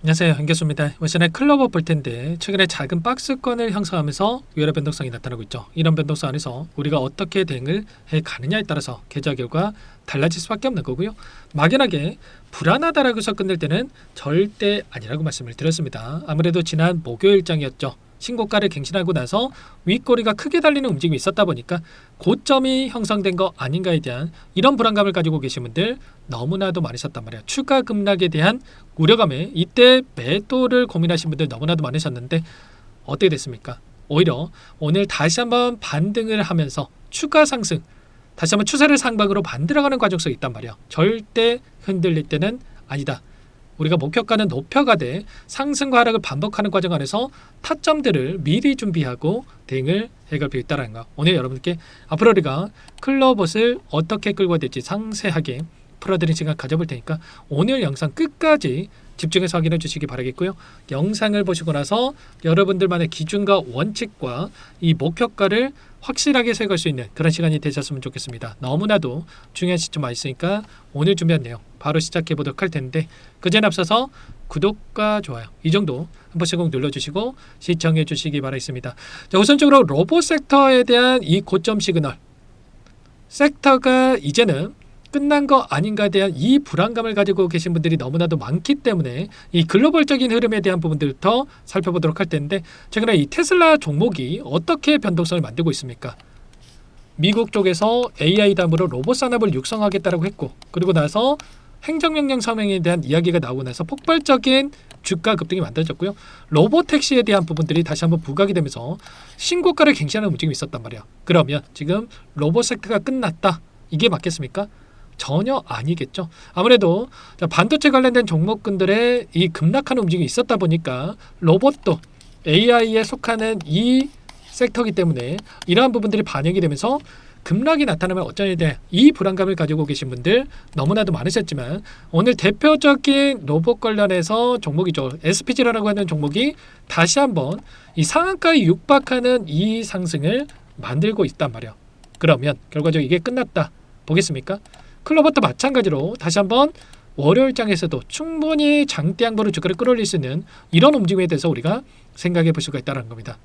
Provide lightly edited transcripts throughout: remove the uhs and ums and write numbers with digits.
안녕하세요, 한교수입니다. 이번 시간에 클로버 볼 텐데 최근에 작은 박스권을 형성하면서 여러 변동성이 나타나고 있죠. 이런 변동성 안에서 우리가 어떻게 대응을 해 가느냐에 따라서 계좌 결과 달라질 수밖에 없는 거고요. 막연하게 불안하다라고 해서 끝낼 때는 절대 아니라고 말씀을 드렸습니다. 아무래도 지난 목요일장이었죠. 신고가를 갱신하고 나서 윗꼬리가 크게 달리는 움직임이 있었다 보니까 고점이 형성된 거 아닌가에 대한 이런 불안감을 가지고 계신 분들 너무나도 많으셨단 말이에요. 추가 급락에 대한 우려감에 이때 매도를 고민하신 분들 너무나도 많으셨는데 어떻게 됐습니까? 오히려 오늘 다시 한번 반등을 하면서 추가 상승, 다시 한번 추세를 상방으로 만들어가는 과정 속에 있단 말이에요. 절대 흔들릴 때는 아니다. 우리가 목표가는 높여가되 상승과 하락을 반복하는 과정 안에서 타점들을 미리 준비하고 대응을 해갈 필요 있다는 거. 오늘 여러분께 앞으로 우리가 클로봇을 어떻게 끌고 될지 상세하게 풀어드린 시간 가져볼 테니까 오늘 영상 끝까지 집중해서 확인해 주시기 바라겠고요. 영상을 보시고 나서 여러분들만의 기준과 원칙과 이 목표가를 확실하게 세울 수 있는 그런 시간이 되셨으면 좋겠습니다. 너무나도 중요한 시점 와 있으니까 오늘 준비한 내용 바로 시작해 보도록 할 텐데 그전에 앞서서 구독과 좋아요 이 정도 한 번씩 꼭 눌러주시고 시청해 주시기 바라겠습니다. 자, 우선적으로 로봇 섹터에 대한 이 고점 시그널 섹터가 이제는 끝난 거 아닌가에 대한 이 불안감을 가지고 계신 분들이 너무나도 많기 때문에 이 글로벌적인 흐름에 대한 부분들부터 살펴보도록 할 텐데 최근에 이 테슬라 종목이 어떻게 변동성을 만들고 있습니까? 미국 쪽에서 AI 다음으로 로봇 산업을 육성하겠다고 했고 그리고 나서 행정명령 서명에 대한 이야기가 나오고 나서 폭발적인 주가 급등이 만들어졌고요. 로봇택시에 대한 부분들이 다시 한번 부각이 되면서 신고가를 갱신하는 움직임이 있었단 말이에요. 그러면 지금 로봇 섹터가 끝났다. 이게 맞겠습니까? 전혀 아니겠죠. 아무래도 반도체 관련된 종목군들의 이 급락하는 움직임이 있었다 보니까 로봇도 AI에 속하는 이 섹터이기 때문에 이러한 부분들이 반영이 되면서 급락이 나타나면 어쩌냐 대해 이 불안감을 가지고 계신 분들 너무나도 많으셨지만 오늘 대표적인 로봇 관련해서 종목이죠. SPG라고 하는 종목이 다시 한번 이 상한가에 육박하는 이 상승을 만들고 있단 말이에요. 그러면 결과적으로 이게 끝났다. 보겠습니까? 클로버도 마찬가지로 다시 한번 월요일장에서도 충분히 장대 양보로 주가를 끌어올릴 수 있는 이런 움직임에 대해서 우리가 생각해 볼 수가 있다는 겁니다.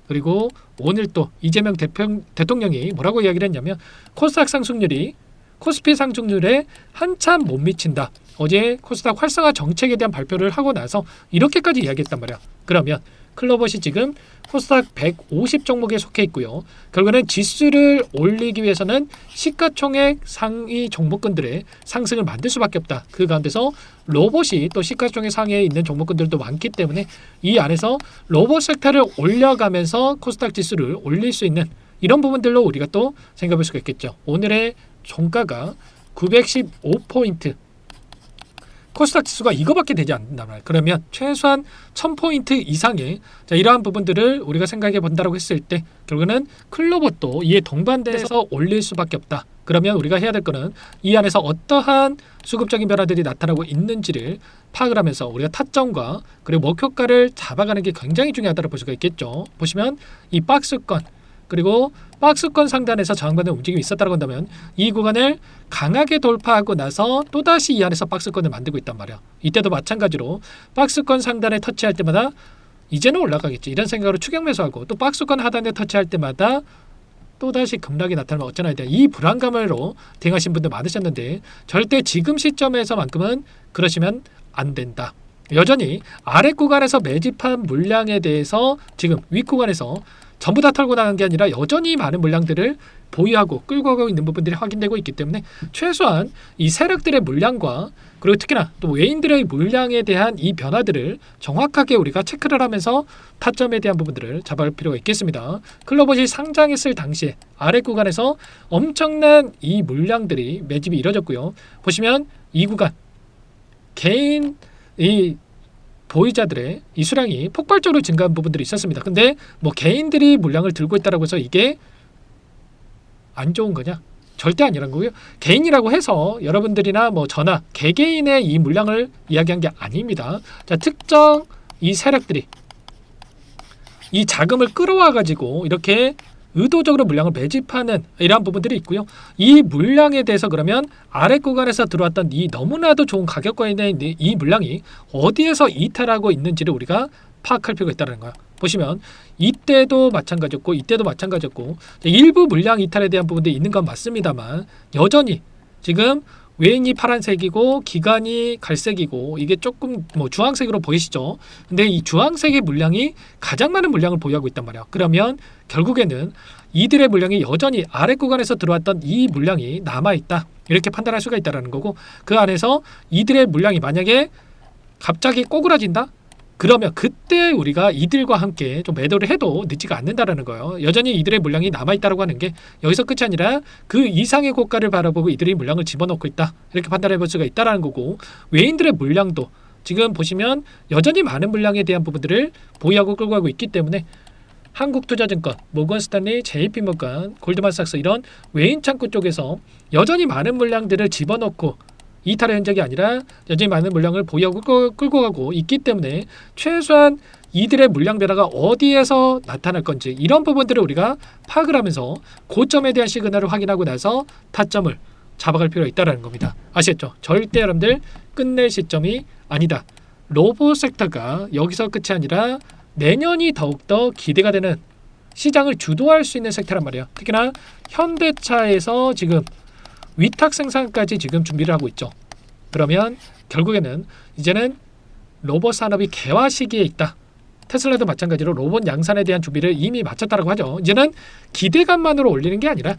그리고 오늘 또 이재명 대통령이 뭐라고 이야기를 했냐면 코스닥 상승률이 코스피 상승률에 한참 못 미친다. 어제 코스닥 활성화 정책에 대한 발표를 하고 나서 이렇게까지 이야기했단 말이야. 그러면 클로봇이 지금 코스닥 150 종목에 속해 있고요. 결국에는 지수를 올리기 위해서는 시가총액 상위 종목군들의 상승을 만들 수밖에 없다. 그 가운데서 로봇이 또 시가총액 상위에 있는 종목군들도 많기 때문에 이 안에서 로봇 섹터를 올려가면서 코스닥 지수를 올릴 수 있는 이런 부분들로 우리가 또 생각해 볼 수가 있겠죠. 오늘의 종가가 915포인트 코스닥 지수가 이거밖에 되지 않는단 말이에요. 그러면 최소한 1000포인트 이상의 이러한 부분들을 우리가 생각해 본다고 했을 때 결국은 클로봇도 이에 동반돼서 올릴 수밖에 없다. 그러면 우리가 해야 될 거는 이 안에서 어떠한 수급적인 변화들이 나타나고 있는지를 파악을 하면서 우리가 타점과 그리고 목표가를 잡아가는 게 굉장히 중요하다고 볼 수가 있겠죠. 보시면 이 박스권 그리고 박스권 상단에서 저항받는 움직임이 있었다고 한다면 이 구간을 강하게 돌파하고 나서 또다시 이 안에서 박스권을 만들고 있단 말이야. 이때도 마찬가지로 박스권 상단에 터치할 때마다 이제는 올라가겠지 이런 생각으로 추격 매수하고 또 박스권 하단에 터치할 때마다 또다시 급락이 나타나면 어쩌나 대한 이 불안감으로 대응하신 분들 많으셨는데 절대 지금 시점에서만큼은 그러시면 안 된다. 여전히 아래 구간에서 매집한 물량에 대해서 지금 윗 구간에서 전부 다 털고 나간 게 아니라 여전히 많은 물량들을 보유하고 끌고 가고 있는 부분들이 확인되고 있기 때문에 최소한 이 세력들의 물량과 그리고 특히나 또 외인들의 물량에 대한 이 변화들을 정확하게 우리가 체크를 하면서 타점에 대한 부분들을 잡아볼 필요가 있겠습니다. 클로봇이 상장했을 당시에 아래 구간에서 엄청난 이 물량들이 매집이 이뤄졌고요. 보시면 이 구간 개인 이 보유자들의 이 수량이 폭발적으로 증가한 부분들이 있었습니다. 근데 뭐 개인들이 물량을 들고 있다라고 해서 이게 안 좋은 거냐? 절대 아니라는 거고요. 개인이라고 해서 여러분들이나 뭐 저나 개개인의 이 물량을 이야기한 게 아닙니다. 자, 특정 이 세력들이 이 자금을 끌어와 가지고 이렇게 의도적으로 물량을 매집하는 이러한 부분들이 있고요. 이 물량에 대해서 그러면 아래 구간에서 들어왔던 이 너무나도 좋은 가격권에 있는 이 물량이 어디에서 이탈하고 있는지를 우리가 파악할 필요가 있다는 거야. 보시면 이때도 마찬가지였고 이때도 마찬가지였고 일부 물량 이탈에 대한 부분들이 있는 건 맞습니다만 여전히 지금 외인이 파란색이고 기간이 갈색이고 이게 조금 뭐 주황색으로 보이시죠? 근데 이 주황색의 물량이 가장 많은 물량을 보유하고 있단 말이야. 그러면 결국에는 이들의 물량이 여전히 아래 구간에서 들어왔던 이 물량이 남아있다. 이렇게 판단할 수가 있다는 거고 그 안에서 이들의 물량이 만약에 갑자기 꼬그라진다? 그러면 그때 우리가 이들과 함께 좀 매도를 해도 늦지가 않는다라는 거예요. 여전히 이들의 물량이 남아있다고 하는 게 여기서 끝이 아니라 그 이상의 고가를 바라보고 이들이 물량을 집어넣고 있다. 이렇게 판단해 볼 수가 있다는 거고 외인들의 물량도 지금 보시면 여전히 많은 물량에 대한 부분들을 보유하고 끌고 가고 있기 때문에 한국투자증권, 모건스탠리, JP모건, 골드만삭스 이런 외인 창구 쪽에서 여전히 많은 물량들을 집어넣고 이탈의 흔적이 아니라 여전히 많은 물량을 보유하고 끌고 가고 있기 때문에 최소한 이들의 물량 변화가 어디에서 나타날 건지 이런 부분들을 우리가 파악을 하면서 고점에 대한 시그널을 확인하고 나서 타점을 잡아갈 필요가 있다는 겁니다. 아시겠죠? 절대 여러분들 끝낼 시점이 아니다. 로봇 섹터가 여기서 끝이 아니라 내년이 더욱더 기대가 되는 시장을 주도할 수 있는 섹터란 말이에요. 특히나 현대차에서 지금 위탁 생산까지 지금 준비를 하고 있죠. 그러면 결국에는 이제는 로봇 산업이 개화 시기에 있다. 테슬라도 마찬가지로 로봇 양산에 대한 준비를 이미 마쳤다라고 하죠. 이제는 기대감만으로 올리는 게 아니라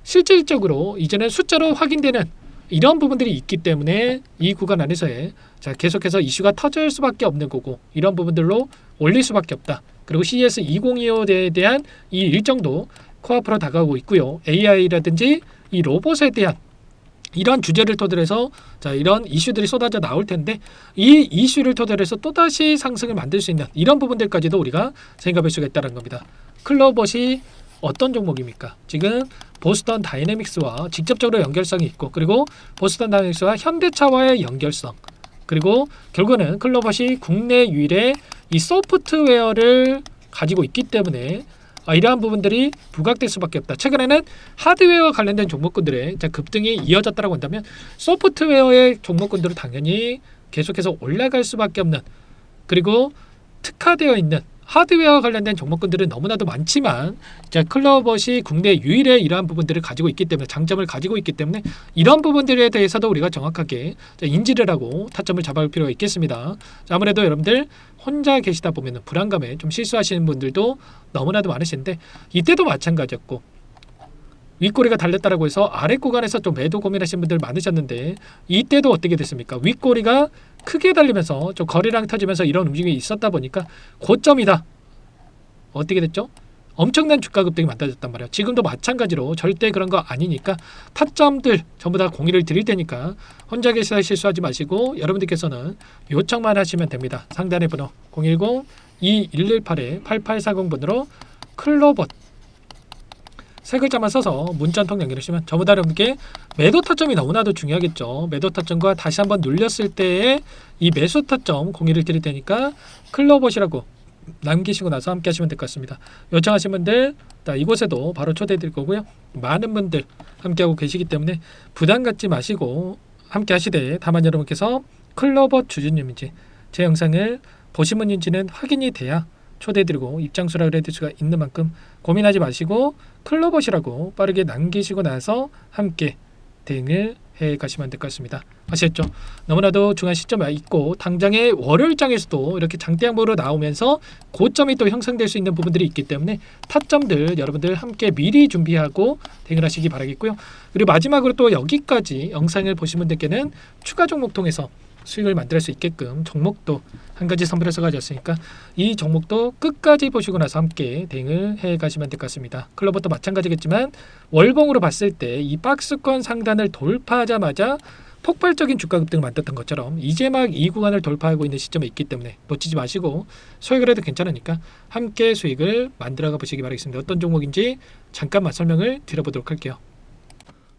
실질적으로 이제는 숫자로 확인되는 이런 부분들이 있기 때문에 이 구간 안에서의 계속해서 이슈가 터질 수밖에 없는 거고 이런 부분들로 올릴 수밖에 없다. 그리고 CES 2025에 대한 이 일정도 코앞으로 다가오고 있고요. AI라든지 이 로봇에 대한 이런 주제를 토대로 해서 이런 이슈들이 쏟아져 나올 텐데 이 이슈를 토대로 해서 또다시 상승을 만들 수 있는 이런 부분들까지도 우리가 생각할 수가 있다는 겁니다. 클로봇이 어떤 종목입니까? 지금 보스턴 다이내믹스와 직접적으로 연결성이 있고 그리고 보스턴 다이내믹스와 현대차와의 연결성 그리고 결국은 클로봇이 국내 유일의 이 소프트웨어를 가지고 있기 때문에 이러한 부분들이 부각될 수밖에 없다. 최근에는 하드웨어와 관련된 종목군들의 급등이 이어졌다고 한다면 소프트웨어의 종목군들은 당연히 계속해서 올라갈 수밖에 없는 그리고 특화되어 있는 하드웨어와 관련된 종목군들은 너무나도 많지만 클로봇이 국내 유일의 이러한 부분들을 가지고 있기 때문에 장점을 가지고 있기 때문에 이런 부분들에 대해서도 우리가 정확하게 인지를 하고 타점을 잡아볼 필요가 있겠습니다. 아무래도 여러분들 혼자 계시다 보면 불안감에 좀 실수하시는 분들도 너무나도 많으신데 이때도 마찬가지였고 윗꼬리가 달렸다라고 해서 아래 구간에서 좀 매도 고민하시는 분들 많으셨는데 이때도 어떻게 됐습니까? 윗꼬리가 크게 달리면서 좀 거래량이 터지면서 이런 움직임이 있었다 보니까 고점이다. 어떻게 됐죠? 엄청난 주가 급등이 만들어졌단 말이에요. 지금도 마찬가지로 절대 그런 거 아니니까 타점들 전부 다 공유를 드릴 테니까 혼자 계시다 실수하지 마시고 여러분들께서는 요청만 하시면 됩니다. 상단의 번호 010-2118-8840번으로 클로봇 세 글자만 써서 문자 한 통 연결하시면 전부 다 여러분께 매도 타점이 너무나도 중요하겠죠. 매도 타점과 다시 한번 눌렸을 때의 이 매수 타점 공유를 드릴 테니까 클로봇이라고 남기시고 나서 함께 하시면 될 것 같습니다. 요청하신 분들 이곳에도 바로 초대해 드릴 거고요. 많은 분들 함께하고 계시기 때문에 부담 갖지 마시고 함께 하시되 다만 여러분께서 클로봇 주주님인지 제 영상을 보신 분인지는 확인이 돼야 초대해드리고 입장 수락을 해드릴 수가 있는 만큼 고민하지 마시고 클로봇이라고 빠르게 남기시고 나서 함께 대응을 해가시면 될 것 같습니다. 아시겠죠? 너무나도 중요한 시점에 있고 당장의 월요일장에서도 이렇게 장대양보로 나오면서 고점이 또 형성될 수 있는 부분들이 있기 때문에 타점들 여러분들 함께 미리 준비하고 대응을 하시기 바라겠고요. 그리고 마지막으로 또 여기까지 영상을 보신 분들께는 추가 종목 통해서 수익을 만들 수 있게끔 종목도 한 가지 선별해서 가져왔으니까 이 종목도 끝까지 보시고 나서 함께 대응을 해 가시면 될 것 같습니다. 클로봇도 마찬가지겠지만 월봉으로 봤을 때 이 박스권 상단을 돌파하자마자 폭발적인 주가 급등을 만들었던 것처럼 이제 막 이 구간을 돌파하고 있는 시점에 있기 때문에 놓치지 마시고 수익을 해도 괜찮으니까 함께 수익을 만들어가 보시기 바라겠습니다. 어떤 종목인지 잠깐만 설명을 드려보도록 할게요.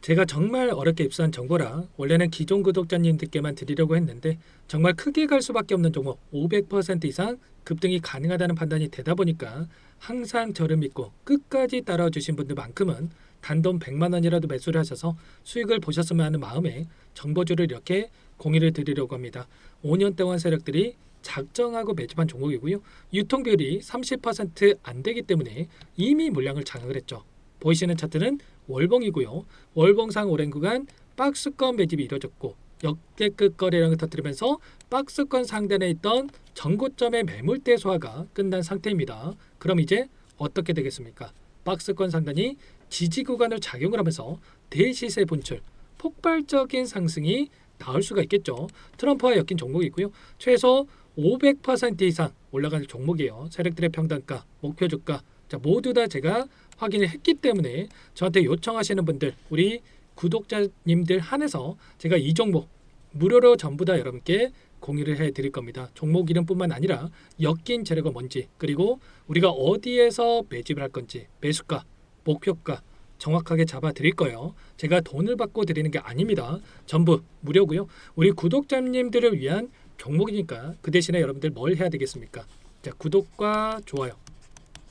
제가 정말 어렵게 입수한 정보라 원래는 기존 구독자님들께만 드리려고 했는데 정말 크게 갈 수밖에 없는 종목 500% 이상 급등이 가능하다는 판단이 되다 보니까 항상 저를 믿고 끝까지 따라와 주신 분들만큼은 단돈 100만 원이라도 매수를 하셔서 수익을 보셨으면 하는 마음에 정보주를 이렇게 공유를 드리려고 합니다. 5년 동안 세력들이 작정하고 매집한 종목이고요. 유통비율이 30%안 되기 때문에 이미 물량을 장악을 했죠. 보이시는 차트는 월봉이고요. 월봉상 오랜 구간 박스권 매집이 이루어졌고 역대급 거래량을 터뜨리면서 박스권 상단에 있던 전고점의 매물대 소화가 끝난 상태입니다. 그럼 이제 어떻게 되겠습니까? 박스권 상단이 지지 구간을 작용을 하면서 대시세 분출, 폭발적인 상승이 나올 수가 있겠죠. 트럼프와 엮인 종목이고요. 최소 500% 이상 올라갈 종목이에요. 세력들의 평단가, 목표 주가 모두 다 제가 확인을 했기 때문에 저한테 요청하시는 분들, 우리 구독자님들 한해서 제가 이 종목 무료로 전부 다 여러분께 공유를 해드릴 겁니다. 종목 이름뿐만 아니라 엮인 재료가 뭔지, 그리고 우리가 어디에서 매집을 할 건지, 매수가, 목표가 정확하게 잡아 드릴 거예요. 제가 돈을 받고 드리는 게 아닙니다. 전부 무료고요. 우리 구독자님들을 위한 종목이니까 그 대신에 여러분들 뭘 해야 되겠습니까? 자, 구독과 좋아요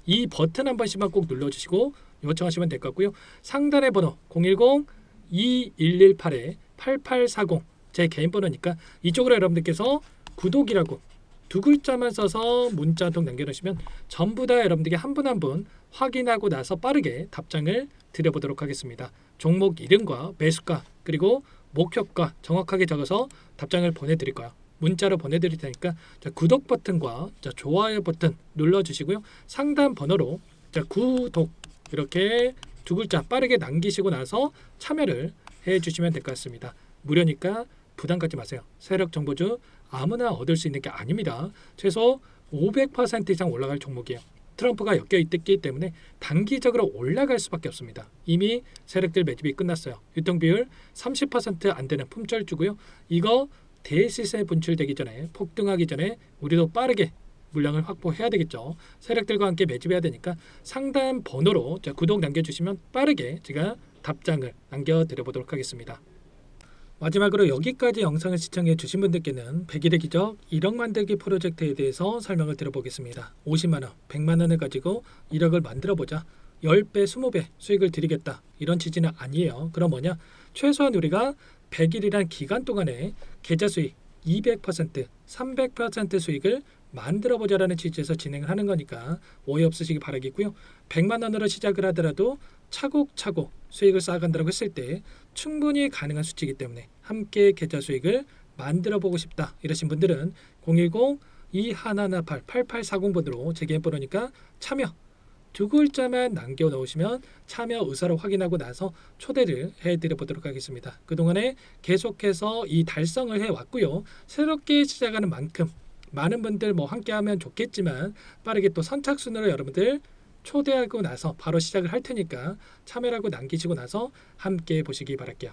이 버튼 한 번씩만 꼭 눌러주시고 요청하시면 될 것 같고요. 상단의 번호 010-2118-8840 제 개인 번호니까 이쪽으로 여러분들께서 구독이라고 두 글자만 써서 문자 한 통 남겨놓으시면 전부 다 여러분들께 한 분 한 분 확인하고 나서 빠르게 답장을 드려보도록 하겠습니다. 종목 이름과 매수가 그리고 목표가 정확하게 적어서 답장을 보내드릴 거예요. 문자로 보내드릴 테니까 자, 구독 버튼과 자, 좋아요 버튼 눌러주시고요. 상단 번호로 자, 구독 이렇게 두 글자 빠르게 남기시고 나서 참여를 해주시면 될 것 같습니다. 무료니까 부담 갖지 마세요. 세력 정보주 아무나 얻을 수 있는 게 아닙니다. 최소 500% 이상 올라갈 종목이에요. 트럼프가 엮여 있기 때문에 단기적으로 올라갈 수밖에 없습니다. 이미 세력들 매집이 끝났어요. 유통비율 30%안 되는 품절주고요. 이거 대시세 분출되기 전에 폭등하기 전에 우리도 빠르게 물량을 확보해야 되겠죠. 세력들과 함께 매집해야 되니까 상단 번호로 자, 구독 남겨주시면 빠르게 제가 답장을 남겨드려보도록 하겠습니다. 마지막으로 여기까지 영상을 시청해 주신 분들께는 100일의 기적 1억 만들기 프로젝트에 대해서 설명을 드려보겠습니다. 50만원, 100만원을 가지고 1억을 만들어보자. 10배, 20배 수익을 드리겠다. 이런 취지는 아니에요. 그럼 뭐냐? 최소한 우리가 100일이란 기간 동안에 계좌 수익 200%, 300% 수익을 만들어보자라는 취지에서 진행을 하는 거니까 오해 없으시기 바라겠고요. 100만 원으로 시작을 하더라도 차곡차곡 수익을 쌓아간다고 했을 때 충분히 가능한 수치이기 때문에 함께 계좌 수익을 만들어보고 싶다 이러신 분들은 010-2118-8840번으로 제 개인 번호니까 참여 두 글자만 남겨 놓으시면 참여 의사를 확인하고 나서 초대를 해드려 보도록 하겠습니다. 그동안에 계속해서 이 달성을 해왔고요. 새롭게 시작하는 만큼 많은 분들 함께하면 좋겠지만 빠르게 또 선착순으로 여러분들 초대하고 나서 바로 시작을 할 테니까 참여라고 남기시고 나서 함께 보시기 바랄게요.